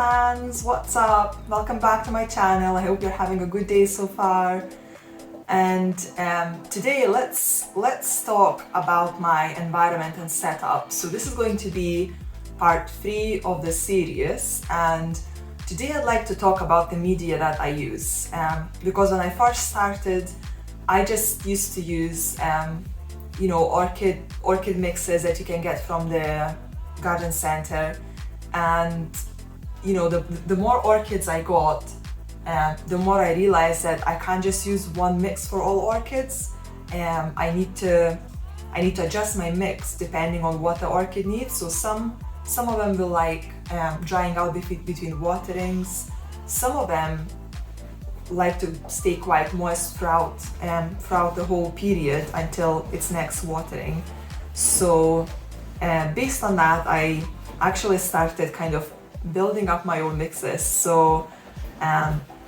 fans, what's up? Welcome back to my channel. I hope you're having a good day so far. And today let's talk about my environment and setup. So this is going to be part 3 of the series, and today I'd like to talk about the media that I use, because when I first started I just used to use orchid mixes that you can get from the garden center. And the more orchids I got, the more I realized that I can't just use one mix for all orchids. I need to adjust my mix depending on what the orchid needs. So some of them will like drying out between waterings. Some of them like to stay quite moist throughout the whole period until its next watering. So based on that, I actually started kind of building up my own mixes. So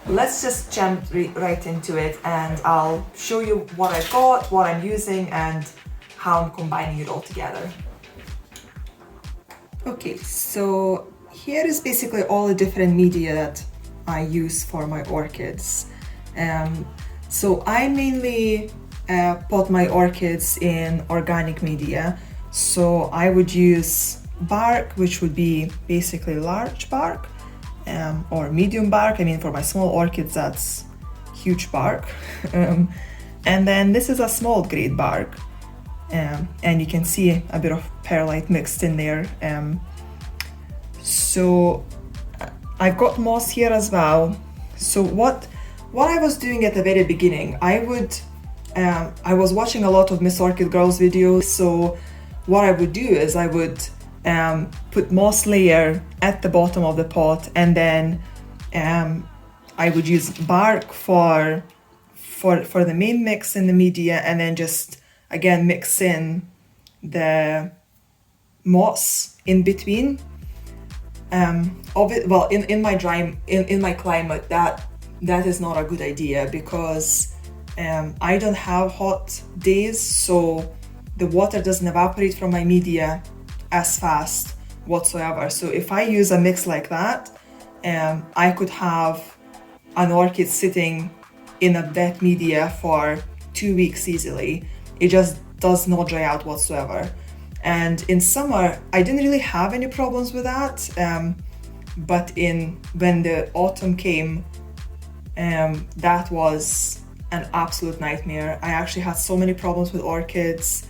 let's just jump right into it, and I'll show you what I've got, what I'm using, and how I'm combining it all together. Okay, so here is basically all the different media that I use for my orchids. So I mainly pot my orchids in organic media. So I would use bark, which would be basically large bark, or medium bark. I mean, for my small orchids, that's huge bark. And then this is a small grade bark. And you can see a bit of perlite mixed in there. So I've got moss here as well. So what I was doing at the very beginning, I was watching a lot of Miss Orchid Girls videos. So what I would do is I would put moss layer at the bottom of the pot, and then I would use bark for the main mix in the media, and then just again mix in the moss in between. Well, in my climate, that is not a good idea, because I don't have hot days, so the water doesn't evaporate from my media as fast whatsoever. So if I use a mix like that, I could have an orchid sitting in a wet media for 2 weeks easily. It just does not dry out whatsoever. And in summer, I didn't really have any problems with that. But when the autumn came, that was an absolute nightmare. I actually had so many problems with orchids.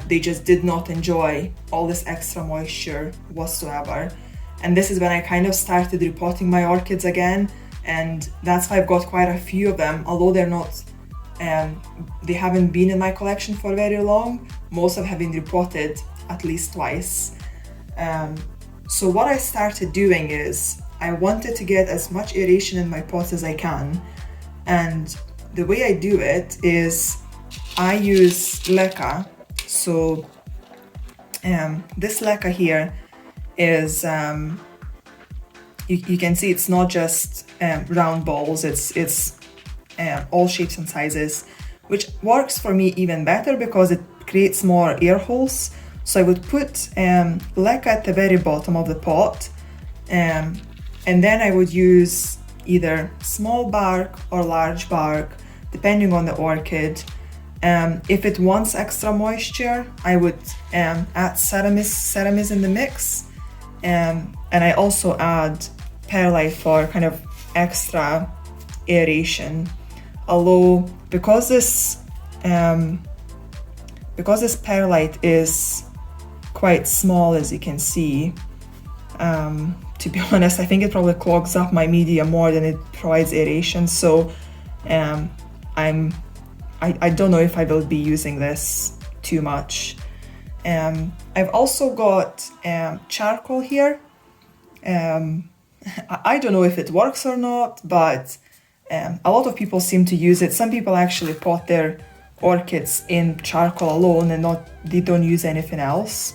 They just did not enjoy all this extra moisture whatsoever. And this is when I kind of started repotting my orchids again. And that's why I've got quite a few of them, although they haven't been in my collection for very long. Most of them have been repotted at least twice. So what I started doing is I wanted to get as much aeration in my pots as I can. And the way I do it is I use leca. So this leca here is, you can see it's not just round balls, it's all shapes and sizes, which works for me even better because it creates more air holes. So I would put leca at the very bottom of the pot, and then I would use either small bark or large bark, depending on the orchid. If it wants extra moisture, I would add ceramis in the mix, and I also add perlite for kind of extra aeration. Although because this perlite is quite small, as you can see, to be honest, I think it probably clogs up my media more than it provides aeration. So I don't know if I will be using this too much. I've also got charcoal here. I don't know if it works or not, but a lot of people seem to use it. Some people actually pot their orchids in charcoal alone and they don't use anything else.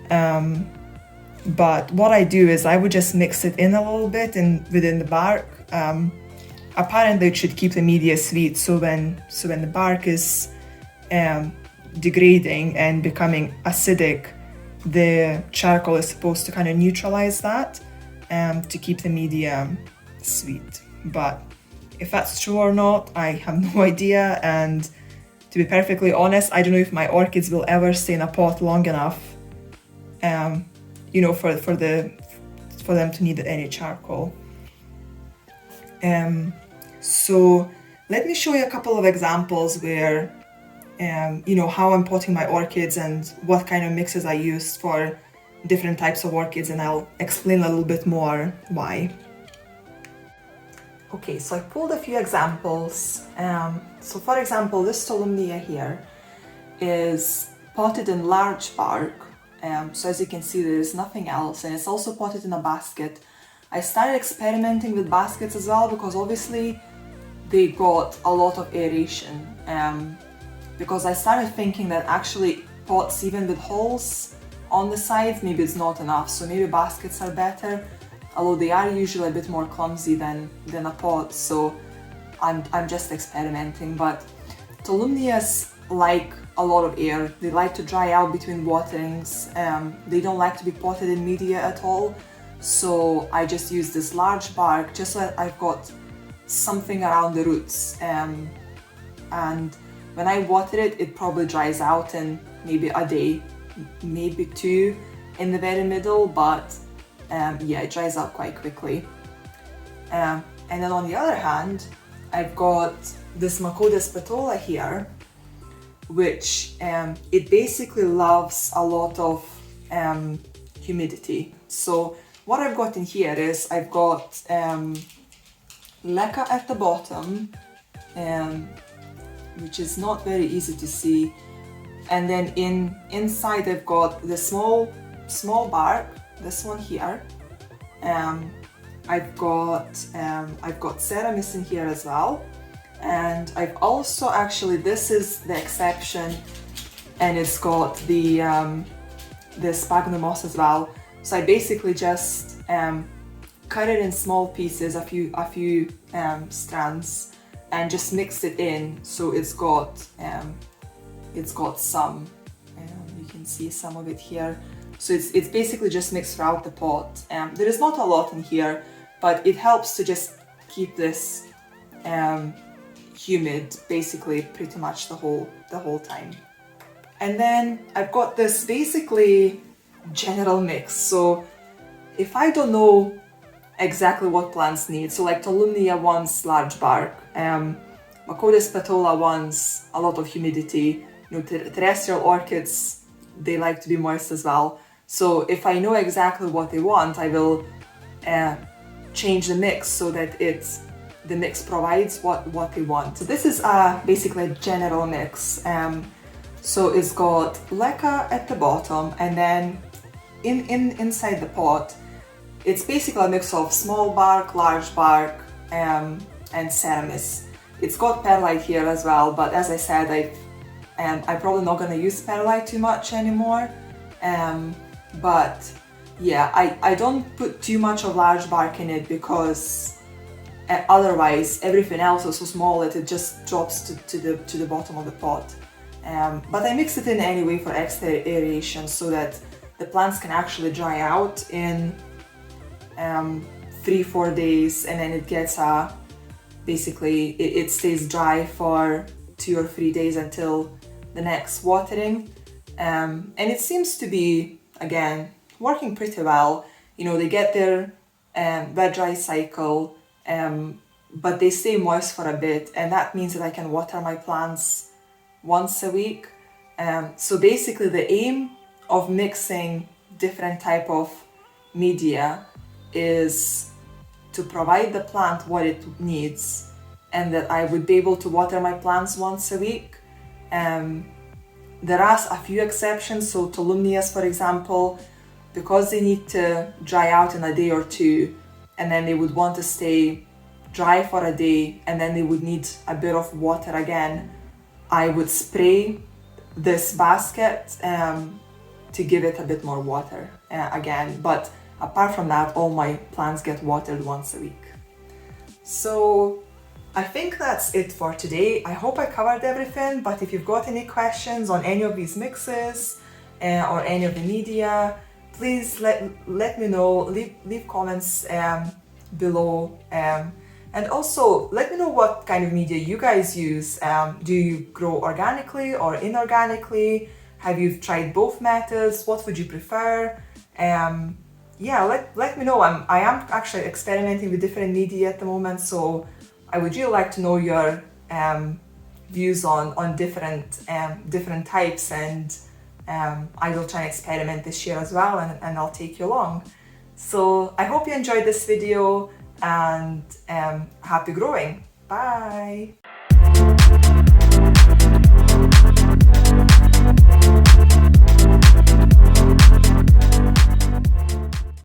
But what I do is I would just mix it in a little bit within the bark. Apparently it should keep the media sweet, so when the bark is degrading and becoming acidic, the charcoal is supposed to kind of neutralize that. to keep the media sweet. But if that's true or not, I have no idea. And to be perfectly honest, I don't know if my orchids will ever stay in a pot long enough, for them to need any charcoal. So let me show you a couple of examples where, how I'm potting my orchids and what kind of mixes I used for different types of orchids, and I'll explain a little bit more why. Okay, so I pulled a few examples. So for example, this Tolumnia here is potted in large bark. So as you can see, there's nothing else, and it's also potted in a basket. I started experimenting with baskets as well because obviously they got a lot of aeration. Because I started thinking that actually pots even with holes on the sides, maybe it's not enough. So maybe baskets are better, although they are usually a bit more clumsy than a pot. So I'm just experimenting. But Tolumnias like a lot of air. They like to dry out between waterings. They don't like to be potted in media at all. So I just use this large bark just so that I've got something around the roots. And when I water it, it probably dries out in maybe a day, maybe two in the very middle, but it dries out quite quickly. And then on the other hand, I've got this Macodes petola here, which it basically loves a lot of humidity. So what I've got in here is I've got leca at the bottom, which is not very easy to see, and then inside I've got the small bark, this one here. I've got Ceramis in here as well, and I've also this is the exception, and it's got the sphagnum moss as well. So I basically just cut it in small pieces, a few strands, and just mixed it in. So it's got some, you can see some of it here. So it's basically just mixed throughout the pot. There is not a lot in here, but it helps to just keep this humid basically pretty much the whole time. And then I've got this basically general mix. So if I don't know exactly what plants need, so like Tolumnia wants large bark, Macodes petola wants a lot of humidity, terrestrial orchids, they like to be moist as well. So if I know exactly what they want, I will change the mix so that the mix provides what they want. So this is basically a general mix. So it's got leca at the bottom, and then inside the pot, it's basically a mix of small bark, large bark, and Ceramis. It's got perlite here as well, but as I said, I'm probably not going to use perlite too much anymore. But yeah, I don't put too much of large bark in it because otherwise everything else is so small that it just drops to the bottom of the pot. But I mix it in anyway for extra aeration so that the plants can actually dry out in 3-4 days, and then it gets basically it stays dry for 2 or 3 days until the next watering. And it seems to be, again, working pretty well. They get their wet dry cycle, but they stay moist for a bit, and that means that I can water my plants once a week. So basically the aim of mixing different type of media is to provide the plant what it needs, and that I would be able to water my plants once a week. There are a few exceptions, so Tolumnias, for example, because they need to dry out in a day or two, and then they would want to stay dry for a day, and then they would need a bit of water again, I would spray this basket to give it a bit more water again. But apart from that, all my plants get watered once a week. So I think that's it for today. I hope I covered everything, but if you've got any questions on any of these mixes or any of the media, please let me know, leave comments below, and also let me know what kind of media you guys use. Do you grow organically or inorganically? Have you tried both methods? What would you prefer? Yeah, let me know. I am actually experimenting with different media at the moment, so I would really like to know your views on different types, and I will try and experiment this year as well, and I'll take you along. So I hope you enjoyed this video, and happy growing. Bye!